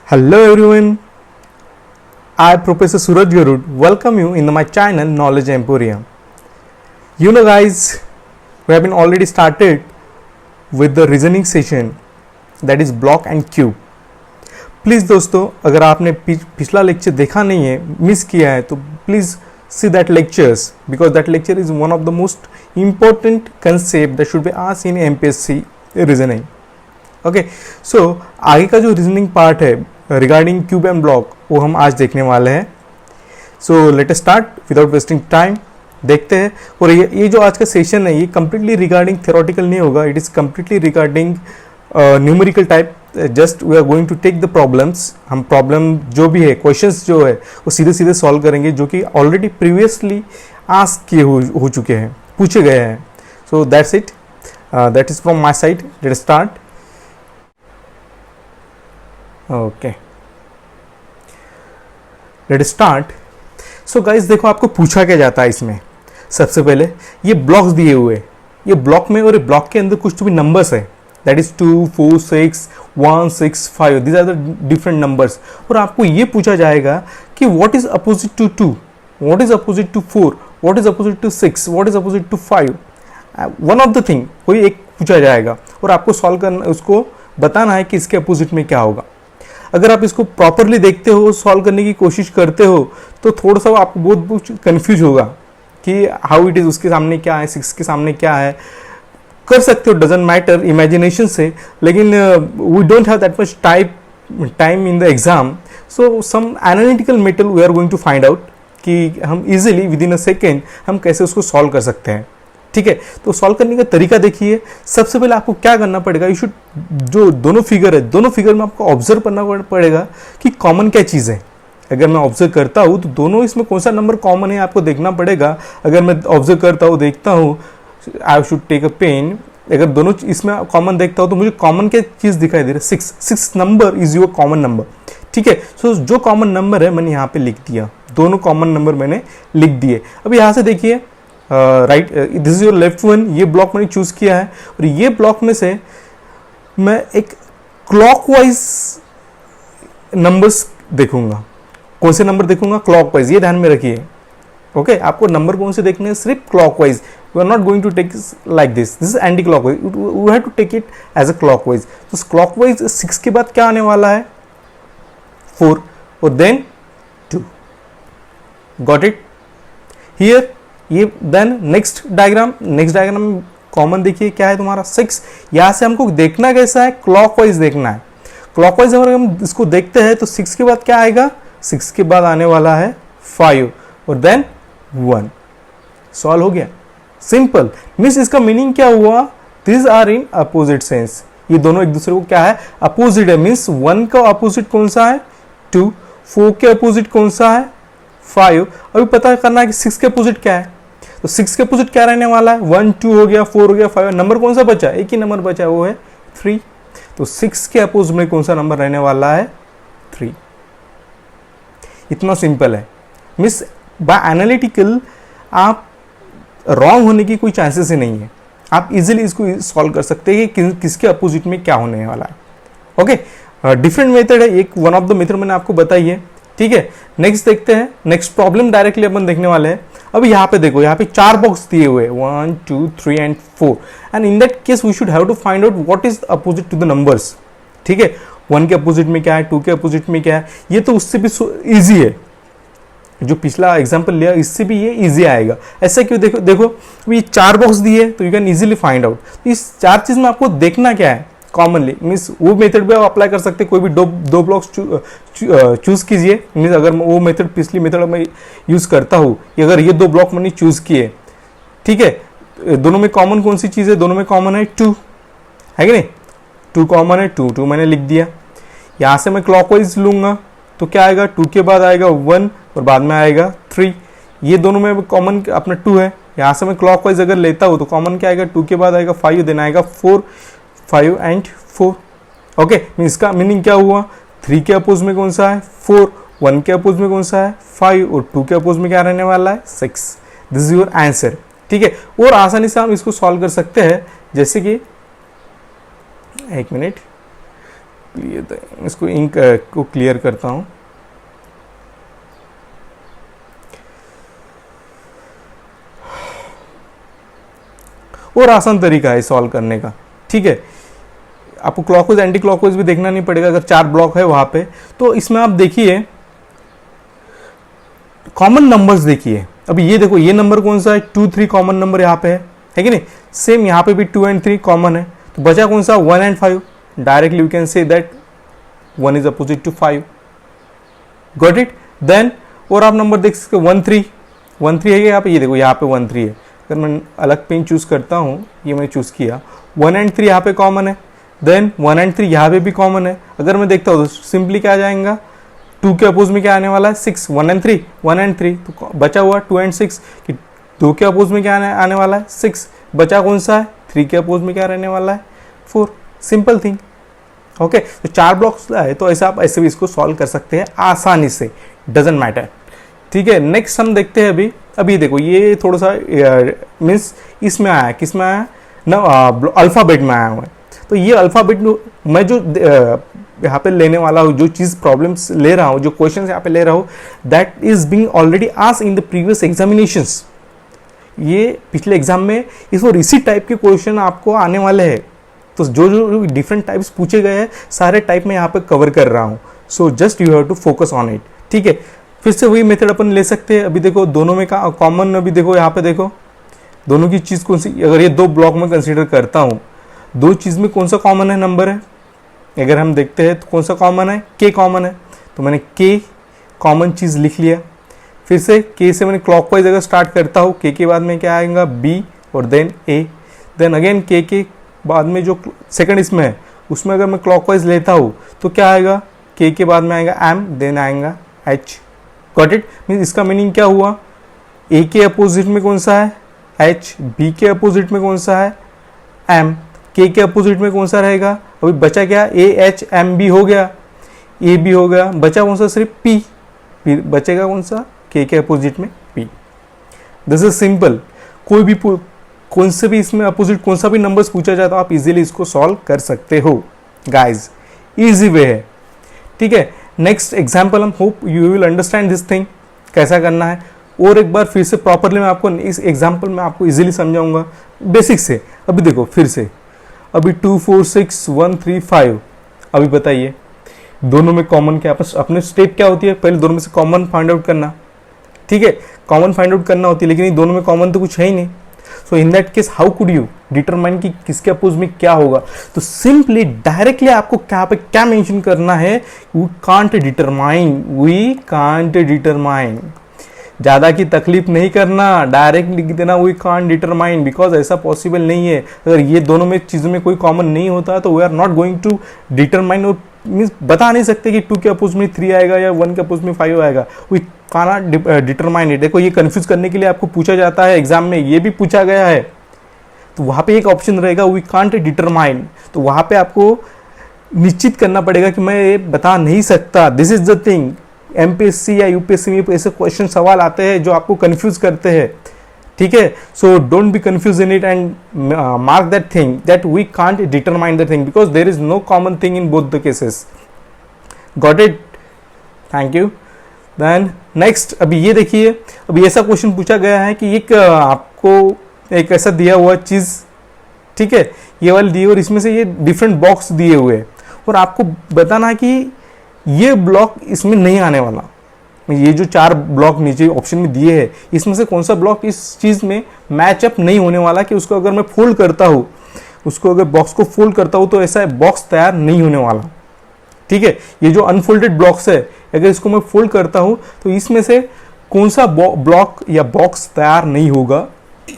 Hello everyone, I Professor Suraj Garud welcome you in my channel Knowledge Emporium. You know guys, we have been already started with the reasoning session that is block and cube. Please दोस्तों अगर आपने पिछला lecture देखा नहीं है, miss किया है तो please see that lectures because that lecture is one of the most important concept that should be asked in MPSC reasoning. Okay so आगे का जो रीजनिंग पार्ट है रिगार्डिंग क्यूब एंड ब्लॉक वो हम आज देखने वाले हैं. So let us start without wasting time. देखते हैं. और ये जो आज का सेशन है ये कम्प्लीटली रिगार्डिंग थ्योरेटिकल नहीं होगा, it is completely regarding numerical type. Just we are going to take the problems. हम प्रॉब्लम जो भी है, क्वेश्चंस जो है वो सीधे सीधे सॉल्व करेंगे जो कि ऑलरेडी प्रीवियसली आस्क किए हो चुके हैं, पूछे गए हैं. So that's it, that is from my side. Let start. Okay let start. So guys देखो आपको पूछा क्या जाता है इसमें. सबसे पहले ये ब्लॉक्स दिए हुए, ये ब्लॉक में और ये ब्लॉक के अंदर कुछ तो भी नंबर्स है, that is 2 4 6 1 6 5. These are the different numbers. और आपको ये पूछा जाएगा कि what is opposite to 2, what is opposite to 4, what is opposite to 6, what is opposite to 5. One of the thing कोई एक पूछा जाएगा और आपको सॉल्व करना, उसको बताना है कि इसके अपोजिट में क्या होगा. अगर आप इसको प्रॉपरली देखते हो, सॉल्व करने की कोशिश करते हो तो थोड़ा सा आपको बहुत कंफ्यूज होगा कि हाउ इट इज़, उसके सामने क्या है, 6 के सामने क्या है. कर सकते हो, डजेंट मैटर, इमेजिनेशन से. लेकिन we don't have that much time in the exam. So some analytical method we are going to find out कि हम easily within a second हम कैसे उसको सॉल्व कर सकते हैं. ठीक है, तो सॉल्व करने का तरीका देखिए. सबसे पहले आपको क्या करना पड़ेगा, यू शुड, जो दोनों फिगर है, दोनों फिगर में आपको ऑब्जर्व करना पड़ेगा कि कॉमन क्या चीज़ है. अगर मैं ऑब्जर्व करता हूँ तो दोनों इसमें कौन सा नंबर कॉमन है आपको देखना पड़ेगा. अगर मैं ऑब्जर्व करता हूँ, देखता हूँ, I should take a pen. अगर दोनों इसमें कॉमन देखता हूँ तो मुझे कॉमन क्या चीज़ दिखाई दे रहा है, 6 number is your common number. ठीक है, सो जो कॉमन नंबर है मैंने यहाँ पे लिख दिया, दोनों कॉमन नंबर मैंने लिख दिए. अब यहाँ से देखिए, right, this is your left one. ये ब्लॉक मैंने चूज किया है और ये ब्लॉक में से मैं एक क्लॉकवाइज नंबर्स देखूंगा. कौन से नंबर देखूंगा? क्लॉकवाइज. ये ध्यान में रखिए. ओके, आपको नंबर कौन से देखने हैं? सिर्फ clockwise. We are not going to take like this is anti clockwise. We have to take it as a clockwise. तो क्लॉकवाइज 6 के बाद क्या आने वाला है? 4 और देन 2. Got it here. ये देन नेक्स्ट डायग्राम में कॉमन देखिए क्या है तुम्हारा? 6. यहां से हमको देखना कैसा है? क्लॉकवाइज देखना है. क्लॉकवाइज अगर हम इसको देखते हैं तो 6 के बाद क्या आएगा? 6 के बाद आने वाला है 5 और देन 1. सॉल्व हो गया. सिंपल. मीन्स इसका मीनिंग क्या हुआ? This are in opposite sense. ये दोनों एक दूसरे को क्या है? अपोजिट है. मीन्स 1 का अपोजिट कौन सा है? 2. 4 के अपोजिट कौन सा है? 5. अभी पता करना है कि 6 के अपोजिट क्या है. तो 6 के अपोजिट क्या रहने वाला है? 1 2 हो गया, 4 हो गया, 5. नंबर कौन सा बचा? एक ही नंबर बचा, वो है 3. तो 6 के अपोजिट में कौन सा नंबर रहने वाला है? 3. इतना सिंपल है. मिस बाय एनालिटिकल आप रॉन्ग होने की कोई चांसेस ही नहीं है. आप इजीली इसको सॉल्व कर सकते हैं कि किसके अपोजिट में क्या होने वाला है. ओके, डिफरेंट मेथड है. एक वन ऑफ द मेथड मैंने आपको बताई है. ठीक है, नेक्स्ट देखते हैं. नेक्स्ट प्रॉब्लम डायरेक्टली अपन देखने वाले हैं. अभी यहाँ पे देखो, यहाँ पे 4 बॉक्स दिए हुए, 1 2 3 and 4. And in that case we should have to find out what is opposite to the numbers. ठीक है, 1 के अपोजिट में क्या है, 2 के अपोजिट में क्या है. ये तो उससे भी इजी है. जो पिछला एग्जाम्पल लिया इससे भी ये इजी आएगा. ऐसा क्यों? देखो ये 4 बॉक्स दिए तो you can easily find out. तो इस 4 चीज में आपको देखना क्या है कॉमनली. मीन्स वो मेथड भी आप अप्लाई कर सकते हैं. कोई भी दो ब्लॉक्स चूज कीजिए. मीन्स अगर वो मेथड, पिछली मेथड मैं यूज करता हूँ, अगर ये 2 ब्लॉक मैंने चूज किए, ठीक है, दोनों में कॉमन कौन सी चीज है? दोनों में कॉमन है 2, है कि नहीं? 2 कॉमन है, 2 मैंने लिख दिया. यहां से मैं क्लॉकवाइज लूंगा तो क्या आएगा? 2 के बाद आएगा 1 और बाद में आएगा 3. ये दोनों में कॉमन अपना 2 है. यहां से मैं क्लॉकवाइज अगर लेता हूं तो कॉमन क्या आएगा? 2 के बाद आएगा 5, देन आएगा 4, 5 एंड 4. ओके, इसका मीनिंग क्या हुआ? 3 के अपोज में कौन सा है? 4. 1 के अपोज में कौन सा है? 5 और 2 के अपोज में क्या रहने वाला है? 6. This is your answer. ठीक है, और आसानी से हम इसको सॉल्व कर सकते हैं. जैसे कि एक मिनट, इसको इंक को क्लियर करता हूँ। और आसान तरीका है सॉल्व करने का, ठीक है। आपको क्लॉकवाइज एंटी क्लॉकवाइज भी देखना नहीं पड़ेगा। अगर 4 ब्लॉक है वहां पे, तो इसमें आप देखिए कॉमन नंबर्स देखिए। अभी ये देखो, ये नंबर कौन सा है, 2 3 कॉमन नंबर यहाँ पे है कि नहीं। सेम यहाँ पे भी 2 and 3 कॉमन है, तो बचा कौन सा, 1 and 5। Directly we can say that 1 is opposite to 5। Got it. Then और आप नंबर देख सकते हो 1 3 1 3 है यहाँ पे, ये देखो यहाँ पे 1 3 है। अगर मैं अलग पेन चूज करता हूँ, ये मैंने चूज किया, 1 and 3 यहाँ पे कॉमन है। देन 1 and 3 यहाँ पे भी कॉमन है। अगर मैं देखता हूँ तो सिंपली क्या आ जाएगा, 2 के अपोज में क्या आने वाला है, 6। 1 and 3 1 and 3, तो बचा हुआ 2 and 6 कि 2 के अपोज में क्या आने वाला है, 6। बचा कौन सा है, 3 के अपोज में क्या रहने वाला है, 4। Simple thing. ओके, तो 4 ब्लॉक्स है, तो ऐसा आप ऐसे भी इसको सॉल्व कर सकते हैं आसानी से, डजेंट मैटर, ठीक है। नेक्स्ट हम देखते हैं अभी देखो, ये थोड़ा सा मीन्स इसमें आया, किस में आया ना, अल्फ़ाबेट में आया हुआ है। तो ये अल्फ़ाबेट मैं जो यहाँ पे लेने वाला हूँ, जो चीज़ प्रॉब्लम्स ले रहा हूँ, जो क्वेश्चन यहाँ पे ले रहा हूँ, that is being already asked in the previous examinations. ये पिछले एग्जाम में इसको इसी टाइप के क्वेश्चन आपको आने वाले हैं। तो जो डिफरेंट टाइप्स पूछे गए हैं, सारे टाइप में यहाँ पे कवर कर रहा हूँ। So just you have to focus on it, ठीक है। फिर से वही मेथड अपन ले सकते हैं। अभी देखो दोनों में का कॉमन, अभी देखो यहाँ पे देखो दोनों की चीज़ कौन सी, अगर ये 2 ब्लॉक में कंसीडर करता हूँ, 2 चीज़ में कौन सा कॉमन है, नंबर है। अगर हम देखते हैं तो कौन सा कॉमन है, के कॉमन है, तो मैंने के कॉमन चीज़ लिख लिया। फिर से के से मैंने क्लॉकवाइज अगर स्टार्ट करता हूँ, के बाद में क्या आएगा, बी और देन ए। देन अगेन के बाद में जो सेकंड इसमें है, उसमें अगर मैं क्लॉकवाइज लेता हूँ तो क्या आएगा, के बाद में आएगा एम, देन आएगा एच। Got it. मीन्स इसका मीनिंग क्या हुआ, ए के अपोजिट में कौन सा है, एच। बी के अपोजिट में कौन सा है, एम। के अपोजिट में कौन सा रहेगा, अभी बचा क्या, ए एच एम बी हो गया, ए बी हो गया, बचा कौन सा, सिर्फ पी। फिर बचेगा कौन सा, के अपोजिट में पी। This is simple. कोई भी कौन से भी इसमें अपोजिट कौन सा भी नंबर्स पूछा जाए तो आप इजीली इसको सॉल्व कर सकते हो गाइज, इजी वे है, ठीक है। नेक्स्ट एग्जाम्पल, हम hope you will understand this thing, कैसा करना है। और एक बार फिर से प्रॉपरली मैं आपको इस एग्जाम्पल में आपको इजीली समझाऊंगा बेसिक से। अभी देखो फिर से, अभी 2 4 6 1 3 5, अभी बताइए दोनों में कॉमन क्या, अपने स्टेप क्या होती है, पहले दोनों में से कॉमन फाइंड आउट करना, ठीक है। कॉमन फाइंड आउट करना होती है, लेकिन इन दोनों में कॉमन तो कुछ है ही नहीं। So in that case how could you determine कि किसके अपोज में क्या होगा। तो सिंपली डायरेक्टली आपको क्या मेंशन करना है, वी कांट डिटरमाइन। ज़्यादा की तकलीफ नहीं करना, डायरेक्ट लिख देना वी कांट डिटरमाइन, बिकॉज ऐसा पॉसिबल नहीं है। अगर ये दोनों में चीज़ों में कोई कॉमन नहीं होता तो we are not going to determine. और मीन्स बता नहीं सकते कि 2 के अपोज में 3 आएगा या 1 के अपोज में 5 आएगा। We can't determine it. देखो ये कंफ्यूज करने के लिए आपको पूछा जाता है एग्जाम में, ये भी पूछा गया है। तो वहाँ पे एक ऑप्शन रहेगा वी कांट डिटरमाइन, तो वहाँ पे आपको निश्चित करना पड़ेगा कि मैं ये बता नहीं सकता। This is the thing. MPSC या यूपीएससी में ऐसे क्वेश्चन सवाल आते हैं जो आपको कंफ्यूज करते हैं, ठीक है। So don't be confuse in it and mark that thing that we can't determine the thing because there is no common thing in both the cases. Got it, thank you. Then next, अभी ये देखिए, अभी ऐसा question पूछा गया है कि एक आपको एक ऐसा दिया हुआ चीज़, ठीक है, ये वाली दी और इसमें से ये डिफरेंट बॉक्स दिए हुए हैं और आपको बताना है कि ये ब्लॉक इसमें नहीं आने वाला। ये जो 4 ब्लॉक नीचे ऑप्शन में दिए हैं, इसमें से कौन सा ब्लॉक इस चीज़ में मैचअप नहीं होने वाला, कि उसको अगर मैं फोल्ड करता हूँ, उसको अगर बॉक्स को फोल्ड करता हूँ तो ऐसा बॉक्स तैयार नहीं होने वाला, ठीक है। ये जो अनफोल्डेड ब्लॉक्स है, अगर इसको मैं फोल्ड करता हूँ तो इसमें से कौन सा ब्लॉक या बॉक्स तैयार नहीं होगा,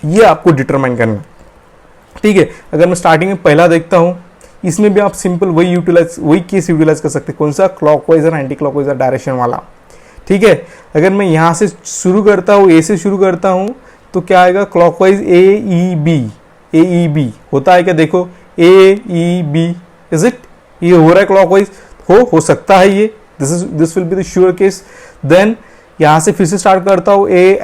ये आपको डिटरमाइन करना, ठीक है। अगर मैं स्टार्टिंग में पहला देखता हूँ, इसमें भी आप सिंपल वही केस यूटिलाइज कर सकते हैं, कौन सा, क्लॉकवाइज और एंटी क्लॉकवाइज डायरेक्शन वाला, ठीक है। अगर मैं यहाँ से शुरू करता हूँ, ए से शुरू करता हूँ, तो क्या आएगा, क्लॉकवाइज ए ई बी होता है क्या, देखो A E B, is it, ये हो रहा है क्लॉकवाइज, हो सकता है ये, this will be the sure case. Then यहाँ से फिर से स्टार्ट करता हूँ, ए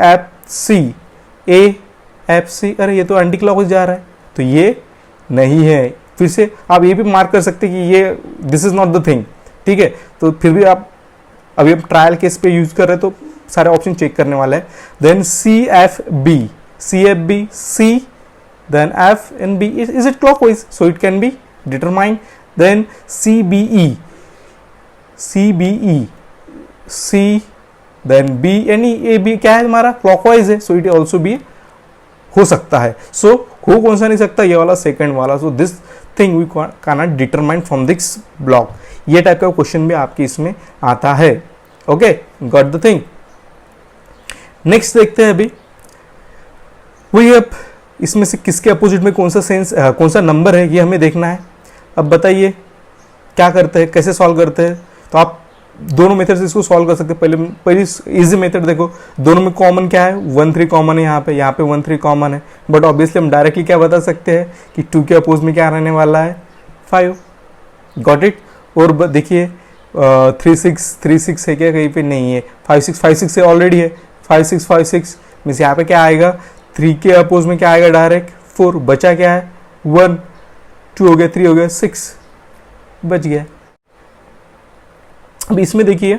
एफ सी, अरे ये तो एंटी क्लॉकवाइज जा रहा है, तो ये नहीं है, फिर से आप ये भी मार्क कर सकते हैं कि ये this is not the thing, ठीक है। तो फिर भी आप अभी हम ट्रायल केस पे यूज कर रहे हैं तो सारे ऑप्शन चेक करने वाला है। Then CFB, C, then F and B, is it clockwise? So it can be determined. Then CBE, C, then B and A, B क्या है हमारा clockwise है, so it also be हो सकता है। so हो कौन सा नहीं सकता, ये वाला सेकंड वाला। so this thing we cannot determine from this block। ये टाइप का क्वेश्चन भी आपके इसमें आता है। Okay, got the thing. Next देखते हैं अभी, वही अब इसमें से किसके अपोजिट में कौन सा नंबर है ये हमें देखना है। अब बताइए क्या करते हैं, कैसे सॉल्व करते हैं। तो आप दोनों मेथड से इसको सॉल्व कर सकते हैं। पहली इजी मेथड देखो, दोनों में कॉमन क्या है, 1 3 कॉमन है, यहाँ पे 1 3 कॉमन है। बट ऑब्वियसली हम डायरेक्टली क्या बता सकते हैं कि 2 के अपोज में क्या रहने वाला है, 5। Got it. और देखिए 3 6 है क्या, कहीं पे नहीं है। 5 6 है, ऑलरेडी है। 5 6 मीन्स यहाँ पे क्या आएगा, 3 के अपोज में क्या आएगा, डायरेक्ट 4। बचा क्या है, 1, 2 हो गया, 3 हो गया, 6 बच गया। अब इसमें देखिए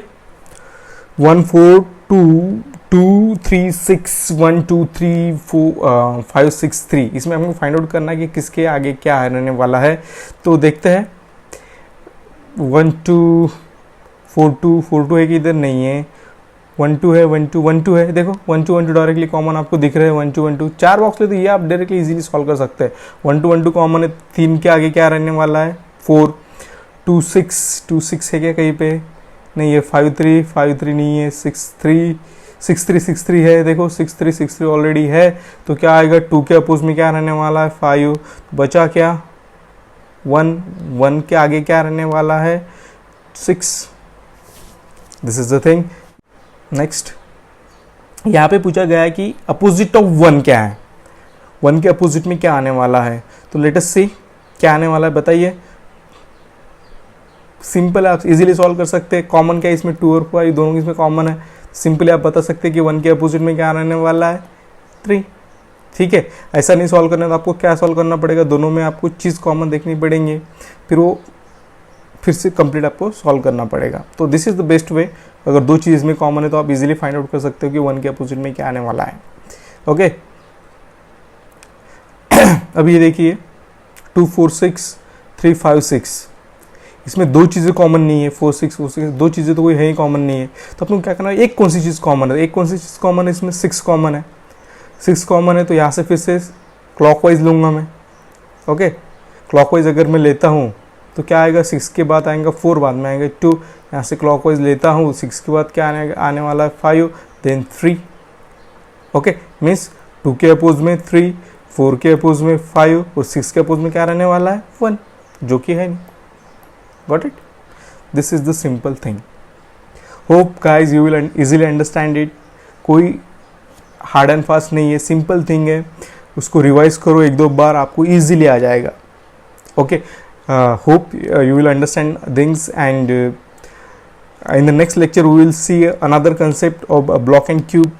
1 4 2 2 3 6 1 2 3 4 5 6 3, इसमें हमको फाइंड आउट करना है कि किसके आगे क्या रहने वाला है। तो देखते हैं 1 2 4 2 है कि इधर नहीं है, 1 2 है, 1 2 है। देखो 1 2 डायरेक्टली कॉमन आपको दिख रहा है, 1 2 4 बॉक्स ले तो ये आप डायरेक्टली इजीली सॉल्व कर सकते हैं। 1 2 कॉमन है, 3 के आगे क्या रहने वाला है, 4। 2 6 है क्या कहीं पे, नहीं है। 5 3 नहीं है। 6 3 है, देखो 6 3 ऑलरेडी है। तो क्या आएगा, 2 के अपोज में क्या रहने वाला है, 5। बचा क्या, 1 के आगे क्या रहने वाला है, 6। This is the thing. Next यहाँ पे पूछा गया है कि अपोजिट ऑफ 1 क्या है, 1 के अपोजिट में क्या आने वाला है। तो लेट अस सी क्या आने वाला है, बताइए। सिंपल है, आप इजीली सॉल्व कर सकते हैं। कॉमन क्या है इसमें, 2 और 5 दोनों इसमें कॉमन है। सिंपली आप बता सकते हैं कि 1 के अपोजिट में क्या रहने वाला है, 3। ठीक है, ऐसा नहीं सॉल्व करना तो आपको क्या सॉल्व करना पड़ेगा, दोनों में आपको चीज़ कॉमन देखनी पड़ेंगे, फिर से कंप्लीट आपको सॉल्व करना पड़ेगा। तो this is the best way. अगर 2 चीज़ में कॉमन है तो आप इजीली फाइंड आउट कर सकते हो कि 1 के अपोजिट में क्या आने वाला है। ओके अब ये देखिए 2 4 6 3 5 6, इसमें 2 चीज़ें कॉमन नहीं है। 4 6 2 चीज़ें तो कोई है ही कॉमन नहीं है। तो अपने को क्या करना है, एक कौन सी चीज़ कॉमन है, एक कौन सी चीज़ कॉमन है, इसमें 6 कॉमन है। 6 कॉमन है तो यहाँ से फिर से क्लॉकवाइज लूँगा मैं। ओके, क्लॉकवाइज अगर मैं लेता हूँ तो क्या आएगा, 6 के बाद आएगा 4, बाद में आएगा 2। यहाँ से क्लॉकवाइज लेता हूँ, 6 के बाद क्या आने वाला है, 5, देन 3। ओके, मीन्स 2 के अपोज में 3, 4 के अपोज में 5 और 6 के अपोज में क्या रहने वाला है, 1, जो कि है नहीं। Got it? This is the simple thing. Hope guys you will easily understand it. कोई हार्ड एंड फास्ट नहीं है, सिंपल थिंग है। उसको रिवाइज करो 1-2 बार, आपको इजीली आ जाएगा। Okay, hope you will understand things and in the next lecture we will see another concept of a block and cube.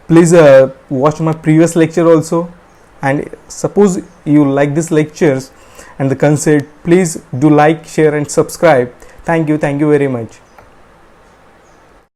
Please watch my previous lecture also, and suppose you like these lectures and the concept, please do like, share and subscribe. Thank you very much.